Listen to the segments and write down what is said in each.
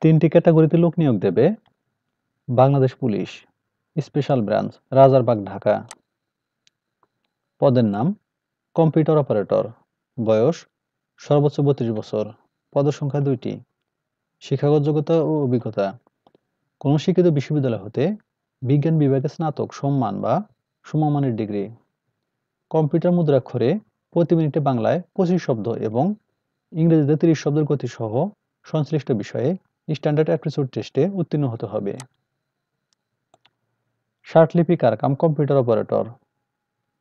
3টি ক্যাটাগরিতে লোক নিয়োগ দেবে Bangladesh police, special branch, Rajarbagh, Dhaka. পদের নাম কম্পিউটার অপারেটর, বয়স সর্বোচ্চ 32 বছর, পদের সংখ্যা 2টি, শিক্ষাগত যোগ্যতা ও অভিজ্ঞতা কোন শিক্ষিত বিশ্ববিদ্যালয় হতে বিজ্ঞান বিভাগে স্নাতক সম্মান বা সমমানের ডিগ্রি, কম্পিউটার মুদ্রাক্ষরে প্রতি মিনিটে বাংলায় 25 শব্দ এবং ইংরেজিতে 30 শব্দের গতি সহ সংশ্লিষ্ট বিষয়ে স্ট্যান্ডার্ড অ্যাপ্টিটিউড টেস্টে উত্তীর্ণ হতে হবে। ষাটলিপিকার কাম কম্পিউটার অপারেটর,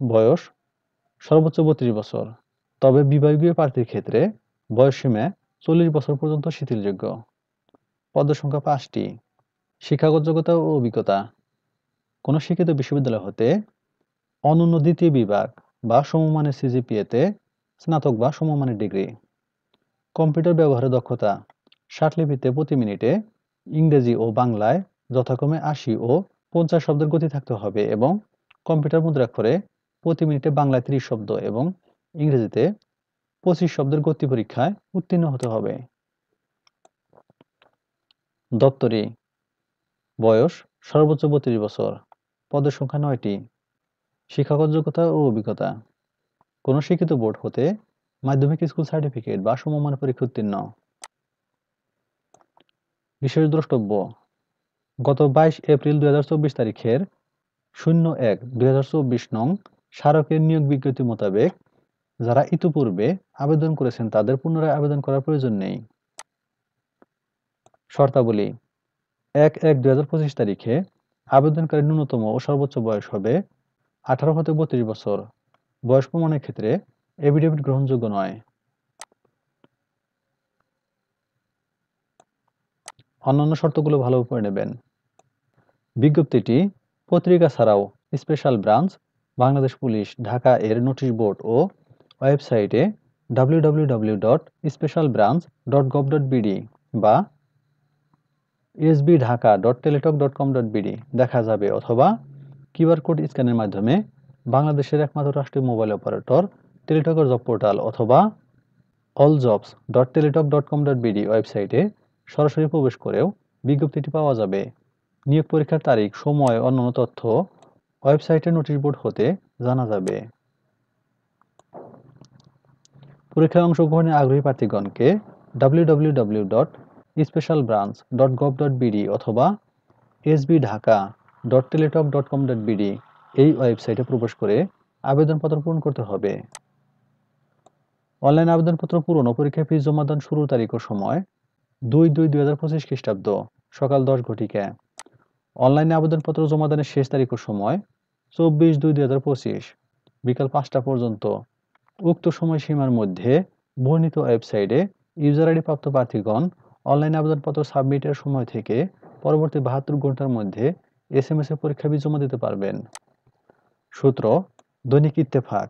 বয়স সর্বোচ্চ 32 বছর, তবে বিভাগীয় প্রার্থীর ক্ষেত্রে বয়সসীমা 40 বছর পর্যন্ত শিথিলযোগ্য। পদের সংখ্যা 5টি, শিক্ষাগত যোগ্যতা ও অভিজ্ঞতা কোন শিক্ষিত বিশ্ববিদ্যালয় হতে অনন্য দ্বিতীয় বিভাগ বা সমমানের সিজিপিএতে স্নাতক বা সমমানের ডিগ্রি, কম্পিউটার ব্যবহারের দক্ষতা ষাটলিপিতে প্রতি মিনিটে ইংরেজি ও বাংলায় যথাক্রমে 80 ও 50 শব্দের গতি থাকতে হবে এবং কম্পিউটার মুদ্রাক্ষরে প্রতি মিনিটে বাংলায় 30 শব্দ এবং ইংরেজিতে 25 শব্দের গতি পরীক্ষায় উত্তীর্ণ হতে হবে। দপ্তরি, বয়স সর্বোচ্চ 32 বছর, পদের সংখ্যা 9টি, শিক্ষাগত যোগ্যতা ও অভিজ্ঞতা কোন শিক্ষিত বোর্ড হতে মাধ্যমিক স্কুল সার্টিফিকেট বা সমমানের পরীক্ষা উত্তীর্ণ। বিশেষ দ্রষ্টব্য, গত 22 এপ্রিল 2024 তারিখের 01/2024 নং স্মারকের নিয়োগ বিজ্ঞপ্তি মোতাবেক যারা ইতিপূর্বে আবেদন করেছেন তাদের পুনরায় আবেদন করার প্রয়োজন নেই। শর্তাবলী, 1/1/2025 তারিখে আবেদনকারীর ন্যূনতম ও সর্বোচ্চ বয়স হবে 18 হতে 32 বছর। বয়স প্রমাণের ক্ষেত্রে এফিডেভিট গ্রহণযোগ্য নয়। অন্যান্য শর্তগুলো ভালোভাবে পড়ে নেবেন। বিজ্ঞপ্তিটি পত্রিকা ছাড়াও special branch, Bangladesh police, Dhaka এর নোটিশ বোর্ড ও ওয়েবসাইটে www.specialbranch.gov.bd বা sbdhaka.teletalk.com.bd দেখা যাবে অথবা কিউআর কোড স্ক্যানের মাধ্যমে বাংলাদেশের একমাত্র রাষ্ট্রীয় মোবাইল অপারেটর টেলিটকের জব পোর্টাল অথবা alljobs.teletalk.com.bd ওয়েবসাইটে সরাসরি প্রবেশ করেও বিজ্ঞপ্তিটি পাওয়া যাবে। নিয়োগ পরীক্ষার তারিখ, সময়, অন্যান্য তথ্য ওয়েবসাইটের নোটিশ বোর্ড হতে জানা যাবে। পরীক্ষায় অংশগ্রহণে আগ্রহী প্রার্থীগণকে www.specialbranch.gov.bd অথবা sbdhaka.teletalk.com.bd এই ওয়েবসাইটে প্রবেশ করে আবেদনপত্র পূরণ করতে হবে। অনলাইন আবেদনপত্র পূরণ ও পরীক্ষায় ফি জমাদান শুরুর তারিখ ও সময় 2/2/2025 খ্রিস্টাব্দ সকাল 10 ঘটিকা। অনলাইনে আবেদনপত্র জমাদানের শেষ তারিখ ও সময় 24/2/2025 বিকাল 5টা পর্যন্ত। উক্ত সময়সীমার মধ্যে বর্ণিত ওয়েবসাইটে ইউজার আইডি প্রাপ্ত প্রার্থীগণ অনলাইন আবেদনপত্র সাবমিটের সময় থেকে পরবর্তী 72 ঘন্টার মধ্যে SMS এ পরীক্ষা ফি জমা দিতে পারবেন। সূত্র দৈনিক ইত্তেফাক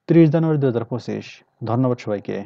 30 জানুয়ারি 2025। ধন্যবাদ সবাইকে।